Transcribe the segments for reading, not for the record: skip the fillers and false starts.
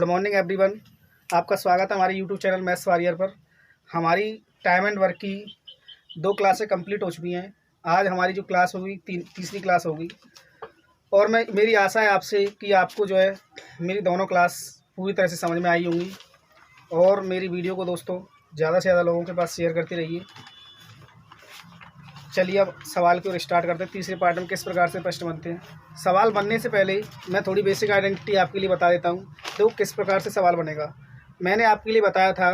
Morning everyone, आपका स्वागत है हमारे यूट्यूब चैनल मैथ्स वॉरियर पर। हमारी टाइम एंड वर्क की 2 क्लासें कंप्लीट हो चुकी हैं। आज हमारी जो क्लास होगी तीसरी क्लास होगी और मेरी आशा है आपसे कि आपको जो है मेरी दोनों क्लास पूरी तरह से समझ में आई होंगी। और मेरी वीडियो को दोस्तों ज़्यादा से ज़्यादा लोगों के पास शेयर करते रहिए। चलिए अब सवाल की ओर स्टार्ट करते हैं। तीसरे पार्ट में किस प्रकार से प्रश्न बनते हैं। सवाल बनने से पहले मैं थोड़ी बेसिक आइडेंटिटी आपके लिए बता देता हूँ, तो किस प्रकार से सवाल बनेगा। मैंने आपके लिए बताया था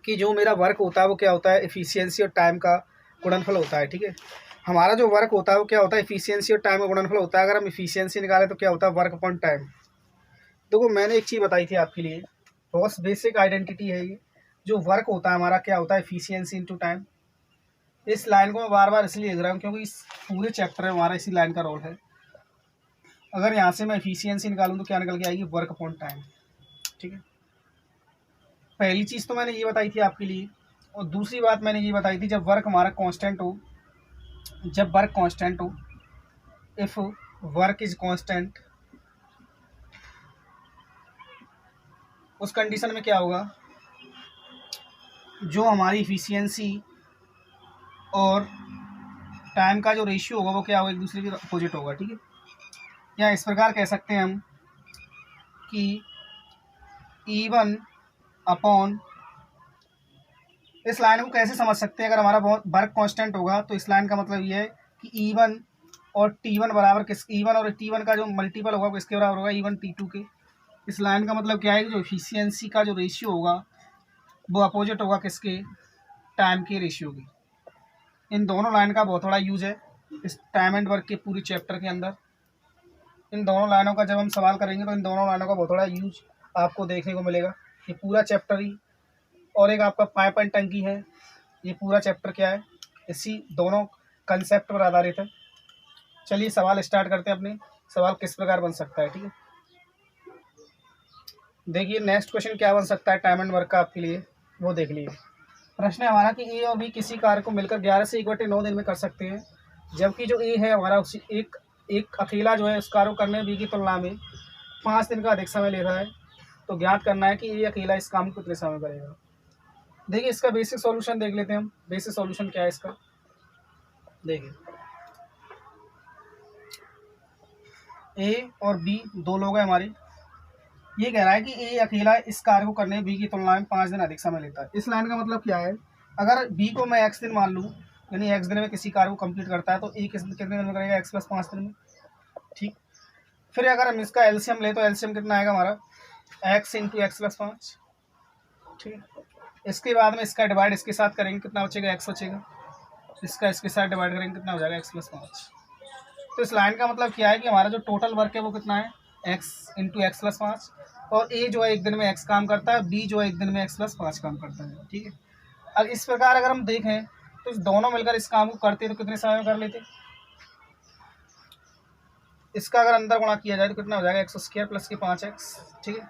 कि जो मेरा वर्क होता है वो क्या होता है, एफिशिएंसी और टाइम का गुणनफल होता है। ठीक है, हमारा जो वर्क होता है वो क्या होता है, एफिशिएंसी और टाइम का गुणनफल होता है। अगर हम एफिशिएंसी निकालें तो क्या होता है, वर्क अपॉन टाइम। देखो मैंने एक चीज़ बताई थी आपके लिए, बहुत बेसिक आइडेंटिटी है ये। जो वर्क होता है हमारा क्या होता है, एफिशिएंसी इंटू टाइम। इस लाइन को मैं बार बार इसलिए लिख रहा हूँ क्योंकि इस पूरे चैप्टर में हमारा इसी लाइन का रोल है। अगर यहाँ से मैं एफिशिएंसी निकालूँ तो क्या निकल के आएगी, वर्क अपॉन टाइम। ठीक है, पहली चीज़ तो मैंने ये बताई थी आपके लिए। और दूसरी बात मैंने ये बताई थी, जब वर्क हमारा कांस्टेंट हो, जब वर्क कांस्टेंट हो, इफ़ वर्क इज कांस्टेंट, उस कंडीशन में क्या होगा, जो हमारी एफिशिएंसी और टाइम का जो रेशियो होगा वो क्या होगा, एक दूसरे के अपोजिट होगा। ठीक है, या इस प्रकार कह सकते हैं हम कि E1 अपॉन, इस लाइन को कैसे समझ सकते हैं, अगर हमारा वर्क कांस्टेंट होगा तो इस लाइन का मतलब ये है कि E1 और T1 बराबर किस, E1 और T1 का जो मल्टीपल होगा वो किसके बराबर होगा, E1 T2 के। इस लाइन का मतलब क्या है कि जो एफिशिएंसी का जो रेशियो होगा वो अपोजिट होगा किसके, टाइम के रेशियो के। इन दोनों लाइन का बहुत बड़ा यूज है इस टाइम एंड वर्क के पूरी चैप्टर के अंदर। इन दोनों लाइनों का जब हम सवाल करेंगे तो इन दोनों लाइनों का बहुत बड़ा यूज आपको देखने को मिलेगा। ये पूरा चैप्टर ही, और एक आपका पाइप एंड टंकी है, ये पूरा चैप्टर क्या है, इसी दोनों कंसेप्ट पर आधारित है। चलिए सवाल स्टार्ट करते हैं अपने। सवाल किस प्रकार बन सकता है। ठीक है, देखिए नेक्स्ट क्वेश्चन क्या बन सकता है टाइम एंड वर्क का आपके लिए, वो देख लीजिए। प्रश्न है हमारा कि ए और बी किसी कार्य को मिलकर 11 से 1/9 दिन में कर सकते हैं, जबकि जो ए है हमारा उसी एक अकेला जो है उस कार्य को करने में बी की तुलना में 5 दिन का अधिक समय ले रहा है। तो ज्ञात करना है कि ए अकेला इस काम को कितने समय करेगा। देखिए इसका बेसिक सॉल्यूशन देख लेते हैं हम। बेसिक सॉल्यूशन क्या है इसका, देखिए ए और बी दो लोग हैं हमारे। ये कह रहा है कि ए अकेला इस कार्य को करने में बी की तुलना में 5 दिन अधिक समय लेता है। इस लाइन का मतलब क्या है, अगर बी को मैं एक्स दिन मान लूँ, यानी एक्स दिन में किसी कार्य को कंप्लीट करता है, तो ए कितने दिन में करेगा, एक्स प्लस 5 दिन में। ठीक, फिर अगर हम इसका एलसीएम ले तो एलसीएम कितना आएगा हमारा, एक्स इंटू एक्स प्लस 5। ठीक है, इसके बाद में इसका डिवाइड इसके साथ करेंगे, कितना बचेगा, एक्स बचेगा। इसका इसके साथ डिवाइड करेंगे, कितना हो जाएगा, एक्स प्लस 5। तो इस लाइन का मतलब क्या है कि हमारा जो टोटल वर्क है वो कितना है, एक्स इंटू एक्स प्लस 5। और ए जो है एक दिन में एक्स काम करता है, बी जो है एक दिन में एक्स प्लस 5 काम करता है। ठीक है, अब इस प्रकार अगर हम देखें तो इस दोनों मिलकर इस काम को करते तो कितने समय में कर लेते। इसका अगर अंदर गुणा किया जाए तो कितना हो जाएगा, एक्स स्क्वायर प्लस के 5x। ठीक है,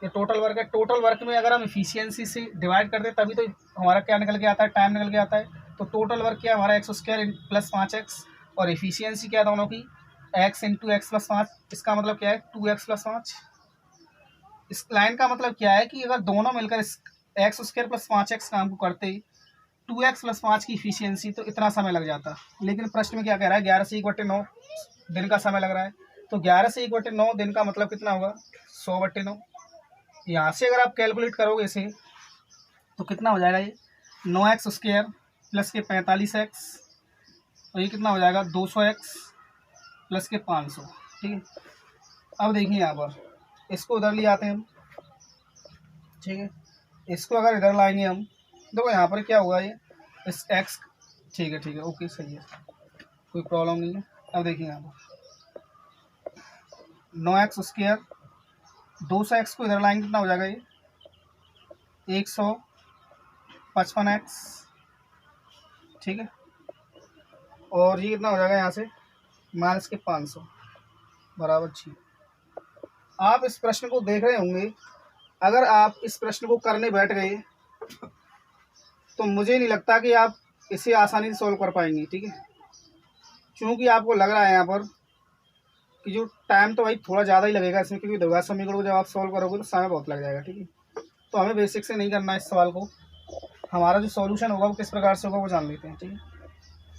ये टोटल वर्क है। टोटल वर्क में अगर हम इफिशियंसी से डिवाइड करते तभी तो हमारा क्या निकल के आता है, टाइम निकल के आता है। तो टोटल वर्क क्या है हमारा, एक्स स्क्वायर प्लस 5x, और इफिशियंसी क्या है दोनों की, एक्स इंटू एक्स प्लस 5। इसका मतलब क्या है, 2x प्लस 5। इस लाइन का मतलब क्या है कि अगर दोनों मिलकर इस एक्स स्क्वायर प्लस 5x काम को करते 2x प्लस 5 की इफिशियंसी, तो इतना समय लग जाता। लेकिन प्रश्न में क्या कह रहा है, 11 से 1/9 दिन का समय लग रहा है। तो 11 से 1/9 दिन का मतलब कितना होगा, 100/9। यहाँ से अगर आप कैलकुलेट करोगे इसे तो कितना हो जाएगा, ये 9x स्क्वायर प्लस के 45x, और ये कितना हो जाएगा, 200x प्लस के 500। ठीक है, अब देखिए यहाँ पर इसको उधर ले आते हैं हम। ठीक है, इसको अगर इधर लाएंगे हम, देखो यहाँ पर क्या होगा, ये इस x, ठीक है ओके सही है, कोई प्रॉब्लम नहीं है। अब देखिए यहाँ पर 9x स्क्वायर 200x को इधर लाएंगे, कितना हो जाएगा, ये 155x। ठीक है, और ये कितना हो जाएगा यहाँ से, माइनस के 500 बराबर 6। आप इस प्रश्न को देख रहे होंगे, अगर आप इस प्रश्न को करने बैठ गए तो मुझे नहीं लगता कि आप इसे आसानी से सॉल्व कर पाएंगे। ठीक है, क्योंकि आपको लग रहा है यहाँ पर कि जो टाइम तो भाई थोड़ा ज़्यादा ही लगेगा इसमें, क्योंकि द्विघात समीकरण को जब आप सॉल्व करोगे तो समय बहुत लग जाएगा। ठीक है, तो हमें बेसिक से नहीं करना है इस सवाल को। हमारा जो सॉल्यूशन होगा वो किस प्रकार से होगा वो जान लेते हैं। ठीक है,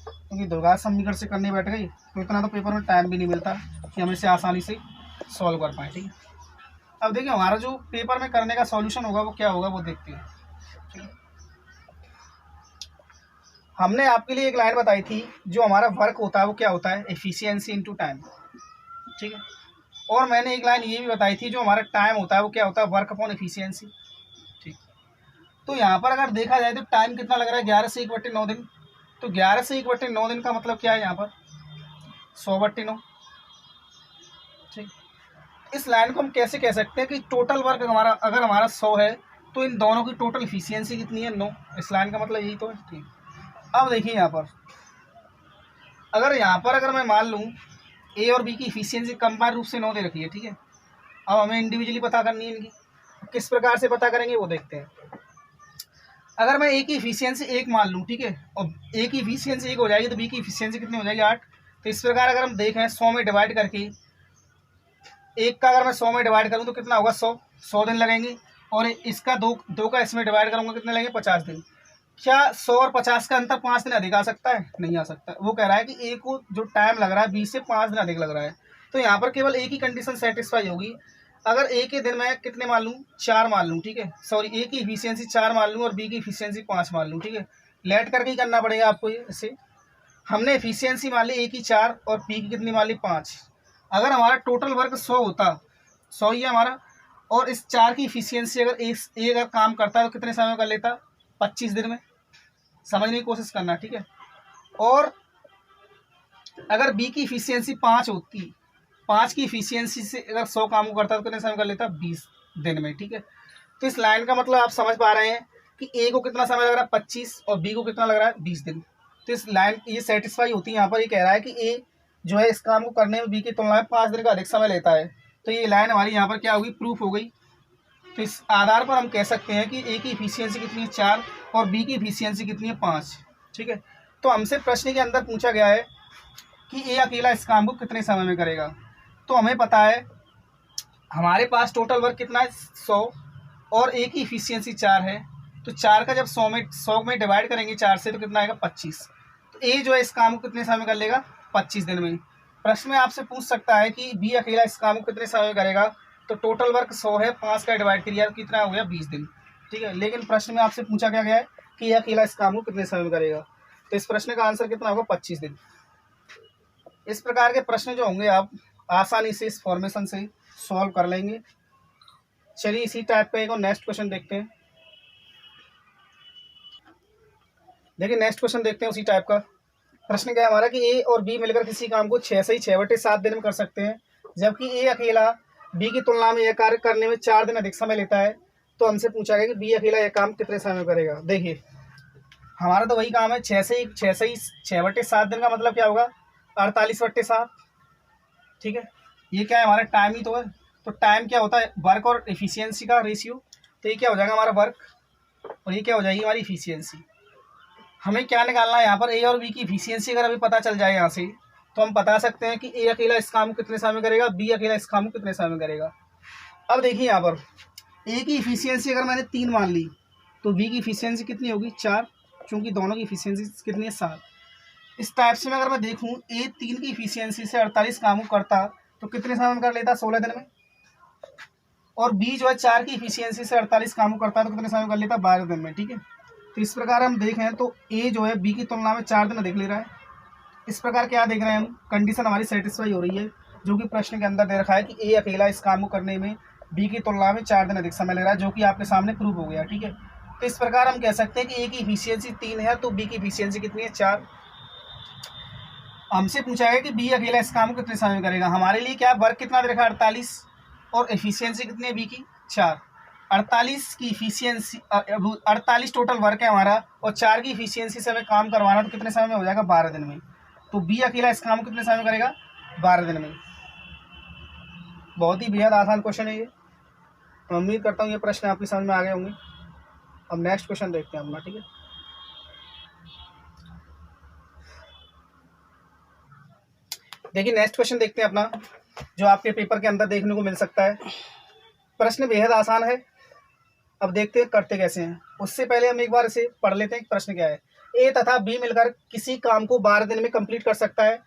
क्योंकि द्विघात समीकरण से करने बैठ गई तो इतना तो पेपर में टाइम भी नहीं मिलता कि हम इसे आसानी से सॉल्व कर पाएँ। ठीक है, अब देखिए हमारा जो पेपर में करने का सॉल्यूशन होगा वो क्या होगा वो देखते हैं। ठीक है, हमने आपके लिए एक लाइन बताई थी, जो हमारा वर्क होता है वो क्या होता है, एफिशिएंसी इनटू टाइम। ठीक है, और मैंने एक लाइन ये भी बताई थी, जो हमारा टाइम होता है वो क्या होता है, वर्क अपॉन एफिशिएंसी। ठीक, तो यहाँ पर अगर देखा जाए तो टाइम कितना लग रहा है, 11 से 1/9 दिन। तो 11 से 1/9 दिन का मतलब क्या है, यहाँ पर 100/9। ठीक, इस लाइन को हम कैसे कह सकते हैं कि टोटल वर्क हमारा अगर हमारा 100 है तो इन दोनों की टोटल एफिशिएंसी कितनी है, 9। इस लाइन का मतलब यही तो है। ठीक, अब देखिए यहाँ पर अगर मैं मान लूँ ए और बी की इफिशियंसी कंबाइंड रूप से 9 दे रखी है। ठीक है, अब हमें इंडिविजुअली पता करनी है इनकी, किस प्रकार से पता करेंगे वो देखते हैं। अगर मैं ए की इफिशियंसी 1 मान लूँ, ठीक है, और ए की इफिशियंसी 1 हो जाएगी तो बी की इफिशियंसी कितनी हो जाएगी, 8। तो इस प्रकार अगर हम देखें 100 में डिवाइड करके, 1 का अगर मैं 100 में डिवाइड करूँ तो कितना होगा, 100 दिन लगेंगे, और इसका 2 का इसमें डिवाइड करूँगा कितने लगेंगे, 50 दिन। क्या 100 और 50 का अंतर 5 दिन अधिक आ सकता है, नहीं आ सकता। वो कह रहा है कि ए को जो टाइम लग रहा है बी से 5 दिन अधिक लग रहा है। तो यहाँ पर केवल एक ही कंडीशन सेटिस्फाई होगी, अगर ए के दिन मैं कितने मान लूँ, 4 मान लूँ। ठीक है, सॉरी, ए की इफिशियंसी 4 मान लूँ और बी की इफिशियंसी 5 मान लूँ। ठीक है, लेट करके ही करना पड़ेगा आपको ये। इसे हमने इफिशियंसी मान ली ए की 4 और बी की कितनी मान ली, 5। अगर हमारा टोटल वर्क 100 होता, 100 ही है हमारा, और इस 4 की इफिशियंसी अगर ए अगर काम करता है तो कितने समय में कर लेता, 25 दिन में। समझने की कोशिश करना। ठीक है, और अगर बी की इफिशियंसी 5 होती, 5 की इफिशियंसी से अगर 100 काम को करता तो कितने समय कर लेता, 20 दिन में। ठीक है, तो इस लाइन का मतलब आप समझ पा रहे हैं कि ए को कितना समय लग रहा है, 25, और बी को कितना लग रहा है, 20 दिन। तो इस लाइन ये सेटिस्फाई होती है। यहाँ पर ये कह रहा है कि ए जो है इस काम को करने में बी की तुलना में 5 दिन का अधिक समय लेता है। तो ये लाइन हमारी यहाँ पर क्या होगी, प्रूफ हो गई। तो इस आधार पर हम कह सकते हैं कि ए की इफिशियंसी कितनी है, 4, और बी की इफिशियंसी कितनी है, 5। ठीक है, तो हमसे प्रश्न के अंदर पूछा गया है कि ए अकेला इस काम को कितने समय में करेगा। तो हमें पता है हमारे पास टोटल वर्क कितना है, 100, और ए की इफिशियंसी 4 है। तो 4 का जब 100 में डिवाइड करेंगे 4 से तो कितना आएगा, 25। तो ए जो है इस काम को कितने समय में कर लेगा, 25 दिन में। प्रश्न में आपसे पूछ सकता है कि बी अकेला इस काम को कितने समय में करेगा। तो टोटल वर्क 100 है, 5 का डिवाइड करिए कितना हो गया, 20 दिन। ठीक है, लेकिन प्रश्न में आपसे पूछा क्या गया है कि ये अकेला इस काम को कितने समय में करेगा। तो इस प्रश्न का आंसर कितना होगा, 25 दिन। इस प्रकार के प्रश्न जो होंगे आप आसानी से इस फॉर्मेशन से सॉल्व कर लेंगे। चलिए इसी टाइप का एक और नेक्स्ट क्वेश्चन देखते हैं। देखिए नेक्स्ट क्वेश्चन देखते हैं उसी टाइप का। प्रश्न क्या है हमारा कि ए और बी मिलकर किसी काम को 6 से 6/7 दिन में कर सकते हैं, जबकि ए अकेला बी की तुलना में यह कार्य करने में 4 दिन अधिक समय लेता है। तो हमसे पूछा गया कि बी अकेला यह काम कितने समय में करेगा। देखिए हमारा तो वही काम है, 6/7 दिन का मतलब क्या होगा, 48/7। ठीक है, ये क्या है, हमारा टाइम ही तो है। तो टाइम क्या होता है, वर्क और एफिशिएंसी का रेशियो। तो ये क्या हो जाएगा हमारा वर्क, और ये क्या हो जाएगी हमारी इफिशियंसी। हमें क्या निकालना है यहाँ पर, ए और बी की इफिशियंसी अगर अभी पता चल जाए यहाँ से, तो हम बता सकते हैं कि ए अकेला इस काम को कितने समय में करेगा, बी अकेला इस काम को कितने समय में करेगा। अब देखिए यहाँ पर ए की इफिशियंसी अगर मैंने 3 मान ली, तो बी की इफिशियंसी कितनी होगी, 4, क्योंकि दोनों की इफिशियंसी कितनी है, 7। इस टाइप से मैं अगर मैं देखूँ, ए 3 की इफिशियंसी से 48 काम को करता तो कितने समय में कर लेता, 16 दिन में। और बी जो है 4 की इफिशियंसी से 48 काम को करता तो कितने समय में कर लेता, 12 दिन में। ठीक है, तो इस प्रकार हम देखें तो ए जो है बी की तुलना में 4 दिन अधिक ले रहा है। इस प्रकार क्या देख रहे हैं हम, कंडीशन हमारी सेटिस्फाई हो रही है, जो कि प्रश्न के अंदर दे रखा है कि ए अकेला इस काम को करने में बी की तुलना में 4 दिन अधिक समय ले रहा है, जो कि आपके सामने प्रूव हो गया। ठीक है, तो इस प्रकार हम कह सकते हैं कि ए की इफिशियंसी 3 है तो बी की इफिशियंसी कितनी है, 4। हमसे पूछा है कि बी अकेला इस काम को कितने समय में करेगा। हमारे लिए क्या वर्क कितना दे रखा है, 48, और एफिशिएंसी कितनी है बी की, 4। 48 की इफिशियंसी 48 टोटल वर्क है हमारा, और 4 की इफिशियंसी से हमें काम करवाना तो कितने समय में हो जाएगा, 12 दिन में। तो बी अकेला इस काम को कितने समय में करेगा, 12 दिन में। बहुत ही बेहद आसान क्वेश्चन है ये। मैं उम्मीद करता हूँ ये प्रश्न आपकी समझ में आ गए होंगे। अब नेक्स्ट क्वेश्चन देखते हैं अपना। ठीक है, देखिए नेक्स्ट क्वेश्चन देखते हैं अपना। जो आपके पेपर के अंदर देखने को मिल सकता है। प्रश्न बेहद आसान है, अब देखते हैं करते कैसे हैं। उससे पहले हम एक बार इसे पढ़ लेते हैं। प्रश्न क्या है, ए तथा बी मिलकर किसी काम को 12 दिन में कंप्लीट कर सकता है।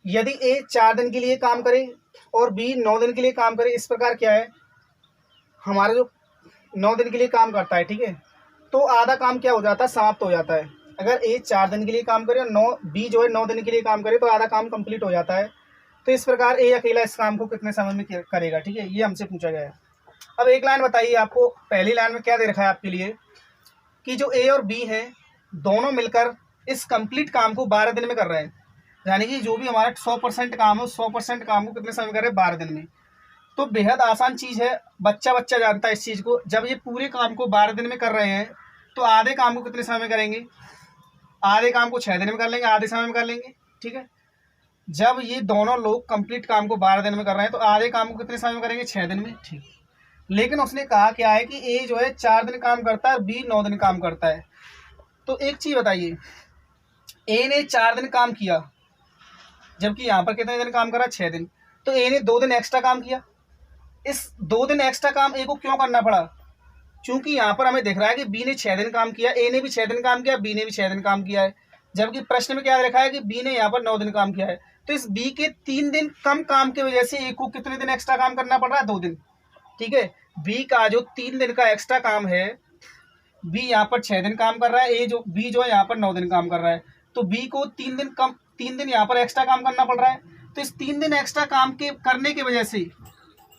यदि ए 4 दिन के लिए काम करे और बी 9 दिन के लिए काम करे। इस प्रकार क्या है, हमारा जो 9 दिन के लिए काम करता है, ठीक है, तो आधा काम क्या हो जाता है, समाप्त हो जाता है। अगर ए 4 दिन के लिए काम करे और बी जो है 9 दिन के लिए काम करे तो आधा काम कंप्लीट हो जाता है। तो इस प्रकार ए अकेला इस काम को कितने समय में करेगा, ठीक है, ये हमसे पूछा गया है। अब एक लाइन बताइए, आपको पहली लाइन में क्या दे रखा है आपके लिए कि जो ए और बी है दोनों मिलकर इस कंप्लीट काम को 12 दिन में कर रहे हैं। यानी कि जो भी हमारा 100% काम है 100% काम को कितने समय में कर रहे हैं, 12 दिन में। तो बेहद आसान चीज़ है, बच्चा जानता है इस चीज़ को। जब ये पूरे काम को 12 दिन में कर रहे हैं तो आधे काम को कितने समय में करेंगे, आधे काम को 6 दिन में कर लेंगे, आधे समय में कर लेंगे, ठीक है। जब ये दोनों लोग कंप्लीट काम को 12 दिन में कर रहे हैं तो आधे काम को कितने समय में करेंगे, 6 दिन में, ठीक। लेकिन उसने कहा क्या है कि ए जो है 4 दिन काम करता है और बी 9 दिन काम करता है। तो एक चीज़ बताइए, ए ने 4 दिन काम किया जबकि यहाँ पर कितने दिन काम करा, 6 दिन। तो ए ने 2 दिन एक्स्ट्रा काम किया। इस 2 दिन एक्स्ट्रा काम ए को क्यों करना पड़ा, क्योंकि यहाँ पर हमें दिख रहा है कि बी ने 6 दिन काम किया, ए ने भी 6 दिन काम किया, बी ने भी 6 दिन काम किया है। जबकि प्रश्न में क्या लिखा है कि बी ने यहाँ पर 9 दिन काम किया है। तो इस बी के 3 दिन कम काम की वजह से ए को कितने दिन एक्स्ट्रा काम करना पड़ रहा है, 2 दिन, ठीक है। बी का जो 3 दिन का एक्स्ट्रा काम है, बी यहाँ पर 6 दिन काम कर रहा है, बी जो है यहाँ पर 9 दिन काम कर रहा है। तो बी को 3 दिन यहाँ पर एक्स्ट्रा काम करना पड़ रहा है। तो इस 3 दिन एक्स्ट्रा काम के करने की वजह से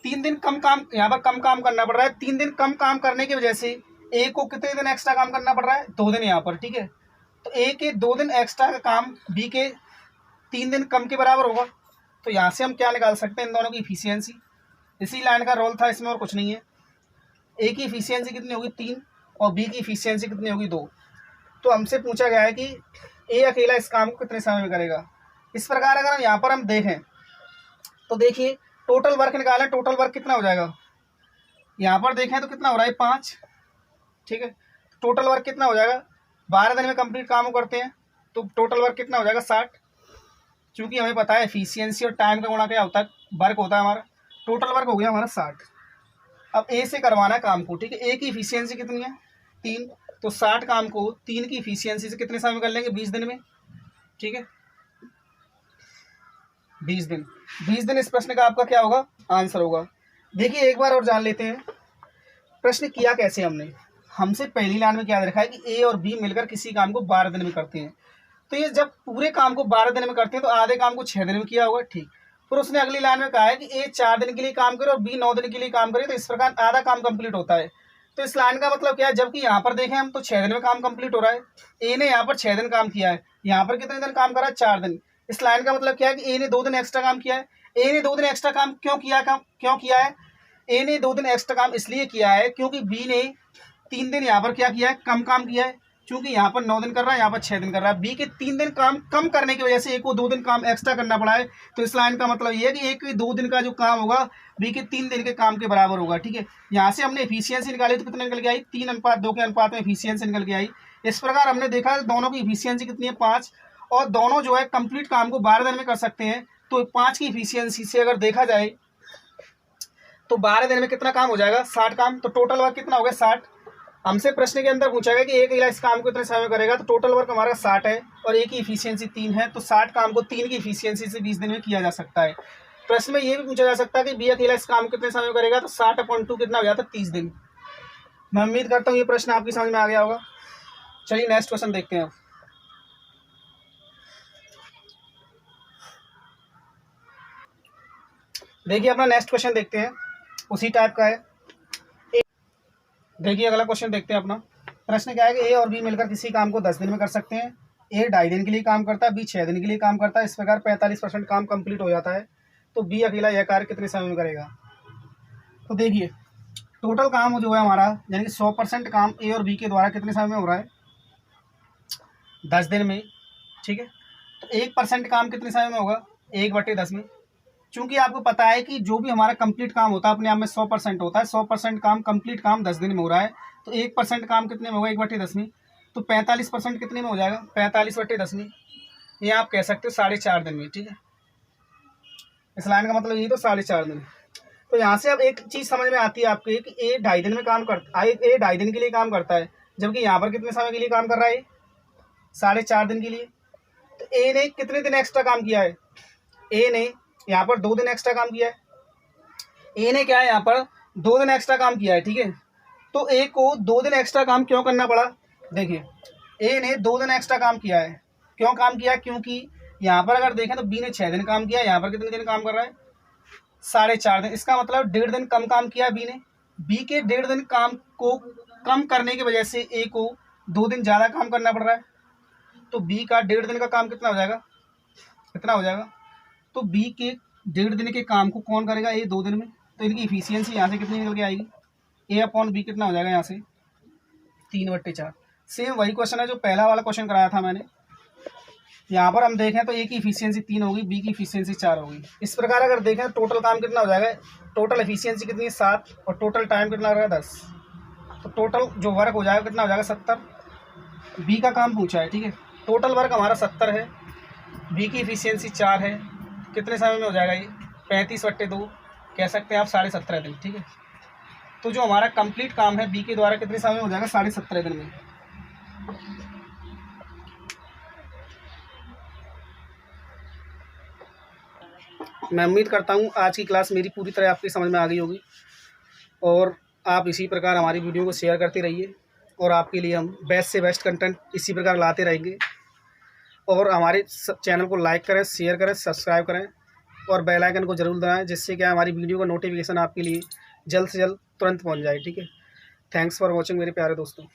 3 दिन कम काम यहाँ पर कम काम करना पड़ रहा है। 3 दिन कम काम करने की वजह से ए को कितने दिन एक्स्ट्रा काम करना पड़ रहा है, 2 दिन यहाँ पर, ठीक है। तो ए के 2 दिन एक्स्ट्रा का काम बी के 3 दिन कम के बराबर होगा। तो यहाँ से हम क्या निकाल सकते हैं, इन दोनों की इफिशियंसी। इसी लाइन का रोल था इसमें, और कुछ नहीं है। ए की इफिशियंसी कितनी होगी, 3, और बी की इफिशियंसी कितनी होगी, 2। तो हमसे पूछा गया है कि ए अकेला इस काम को कितने समय में करेगा। इस प्रकार अगर हम यहाँ पर हम देखें तो देखिए टोटल वर्क निकालें, टोटल वर्क कितना हो जाएगा, यहाँ पर देखें तो कितना हो रहा है, 5, ठीक है। टोटल वर्क कितना हो जाएगा, 12 दिन में कंप्लीट काम करते हैं तो टोटल वर्क कितना हो जाएगा, 60। क्योंकि हमें पता है एफिशिएंसी और टाइम का गुणा क्या होता है, वर्क होता है हमारा। टोटल वर्क हो गया हमारा 60। अब ए से करवाना है काम को, ठीक है। ए की इफिशियंसी कितनी है, 3, तो 60 काम को 3 की इफिशियंसी से कितने समय में कर लेंगे, 20 दिन में, ठीक है। 20 दिन, 20 दिन इस प्रश्न का आपका क्या होगा, आंसर होगा। देखिए एक बार और जान लेते हैं प्रश्न किया कैसे हमने। हमसे पहली लाइन में क्या दे रखा है कि ए और बी मिलकर किसी काम को 12 दिन में करते हैं। तो ये जब पूरे काम को 12 दिन में करते हैं तो आधे काम को 6 दिन में किया होगा, ठीक। फिर उसने अगली लाइन में कहा है कि ए 4 दिन के लिए काम करे और बी 9 दिन के लिए काम करे, तो इस प्रकार आधा काम कंप्लीट होता है। तो इस लाइन का मतलब क्या है, जबकि यहाँ पर देखें हम तो 6 दिन में काम कंप्लीट हो रहा है। ए ने यहाँ पर 6 दिन काम किया है, यहाँ पर कितने दिन काम करा है, 4 दिन। इस लाइन का मतलब क्या है कि ए ने 2 दिन एक्स्ट्रा काम किया है। ए ने 2 दिन एक्स्ट्रा काम क्यों किया है, ए ने 2 दिन एक्स्ट्रा काम इसलिए किया है क्योंकि बी ने 3 दिन यहाँ पर क्या किया है, कम काम किया है। क्योंकि यहाँ पर 9 दिन कर रहा है, यहाँ पर 6 दिन कर रहा है। बी के 3 दिन काम कम करने की वजह से ए को 2 दिन काम एक्स्ट्रा करना पड़ा है। तो इस लाइन का मतलब ये है कि ए के 2 दिन का जो काम होगा बी के 3 दिन के काम के बराबर होगा, ठीक है। यहाँ से हमने एफिशिएंसी निकाली तो कितने निकल के आई, 3:2 के अनुपात में एफिशिएंसी निकल के आई। इस प्रकार हमने देखा दोनों की एफिशिएंसी कितनी है, 5, और दोनों जो है कंप्लीट काम को 12 दिन में कर सकते हैं। तो 5 की एफिशिएंसी से अगर देखा जाए तो 12 दिन में कितना काम हो जाएगा, 60 काम। तो टोटल वर्क कितना हो गया, 60। हमसे प्रश्न के अंदर पूछा गया कि एक इला इस काम को कितने समय में करेगा, तो टोटल वर्क हमारा 60 है और ए की इफिशियंसी 3 है। तो 60 काम को 3 की इफिशियंसी से 20 दिन में किया जा सकता है। प्रश्न में ये भी पूछा जा सकता है कि बी अकेला इस काम को कितने समय में करेगा, तो 60/2 कितना हो जाता है, 30 दिन। मैं उम्मीद करता हूँ ये प्रश्न आपकी समझ में आ गया होगा। चलिए नेक्स्ट क्वेश्चन देखते हैं। देखिए अपना नेक्स्ट क्वेश्चन देखते हैं, उसी टाइप का है। देखिए अगला क्वेश्चन देखते हैं अपना। प्रश्न क्या है कि ए और बी मिलकर किसी काम को 10 दिन में कर सकते हैं। ए 2.5 दिन के लिए काम करता है, बी 6 दिन के लिए काम करता है। इस प्रकार 45% काम कंप्लीट हो जाता है। तो बी अकेला यह कार्य कितने समय में करेगा। तो देखिए टोटल काम जो है हमारा, यानी कि 100% काम ए और बी के द्वारा कितने समय में हो रहा है, 10 दिन में, ठीक है। तो 1% काम कितने समय में होगा, 1/10 में। चूंकि आपको पता है कि जो भी हमारा कंप्लीट काम होता है अपने आप में 100% होता है। 100% काम कंप्लीट काम 10 दिन में हो रहा है। तो 1% काम कितने में होगा, 1/10 में। तो 45% कितने में हो जाएगा, 45/10 में। ये आप कह सकते हो 4.5 दिन में, ठीक है। इस लाइन का मतलब ये तो 4.5 दिन। तो यहाँ से अब एक चीज़ समझ में आती है आपके कि ए 2.5 दिन में काम करता है, ए 2.5 दिन के लिए काम करता है, जबकि यहाँ पर कितने समय के लिए काम कर रहा है, 4.5 दिन के लिए। तो ए ने कितने दिन एक्स्ट्रा काम किया है, ए ने यहाँ पर 2 दिन एक्स्ट्रा काम किया है। ए ने क्या है यहाँ पर 2 दिन एक्स्ट्रा काम किया है, ठीक है। तो ए को 2 दिन एक्स्ट्रा काम क्यों करना पड़ा, देखिए ए ने 2 दिन एक्स्ट्रा काम किया है, क्यों काम किया, क्योंकि यहाँ पर अगर देखें तो बी ने 6 दिन काम किया, यहाँ पर कितने दिन काम कर रहा है, 4.5 दिन। इसका मतलब 1.5 दिन कम काम किया बी ने। बी के 1.5 दिन काम को कम करने की वजह से ए को 2 दिन ज़्यादा काम करना पड़ रहा है। तो बी का 1.5 दिन का काम कितना हो जाएगा, कितना हो जाएगा, तो बी के 1.5 दिन के काम को कौन करेगा, ए 2 दिन में। तो इनकी इफिशियंसी यहाँ से कितनी निकल के आएगी, ए अपॉन बी कितना हो जाएगा यहाँ से 3/4। सेम वही क्वेश्चन है जो पहला वाला क्वेश्चन कराया था मैंने। यहाँ पर हम देखें तो ए की इफिशियंसी 3 होगी, बी की इफिशियंसी 4 होगी। इस प्रकार अगर देखें टोटल काम कितना हो जाएगा, टोटल इफिशियंसी कितनी है 7 और टोटल टाइम कितना लग रहा है 10। तो टोटल जो वर्क हो जाएगा कितना हो जाएगा 70। बी का काम पूछा है, ठीक है। टोटल वर्क हमारा 70 है, बी की इफिशियंसी 4 है, कितने समय में हो जाएगा ये 35/2 कह सकते हैं आप 17.5 दिन, ठीक है। तो जो हमारा कंप्लीट काम है बी के द्वारा कितने समय में हो जाएगा 17.5 दिन में। मैं उम्मीद करता हूँ आज की क्लास मेरी पूरी तरह आपकी समझ में आ गई होगी, और आप इसी प्रकार हमारी वीडियो को शेयर करते रहिए, और आपके लिए हम बेस्ट से बेस्ट कंटेंट इसी प्रकार लाते रहेंगे। और हमारे चैनल को लाइक करें, शेयर करें, सब्सक्राइब करें और बेल आइकन को जरूर दबाएं, जिससे क्या हमारी वीडियो का नोटिफिकेशन आपके लिए जल्द से जल्द तुरंत पहुँच जाए, ठीक है। थैंक्स फॉर वॉचिंग मेरे प्यारे दोस्तों।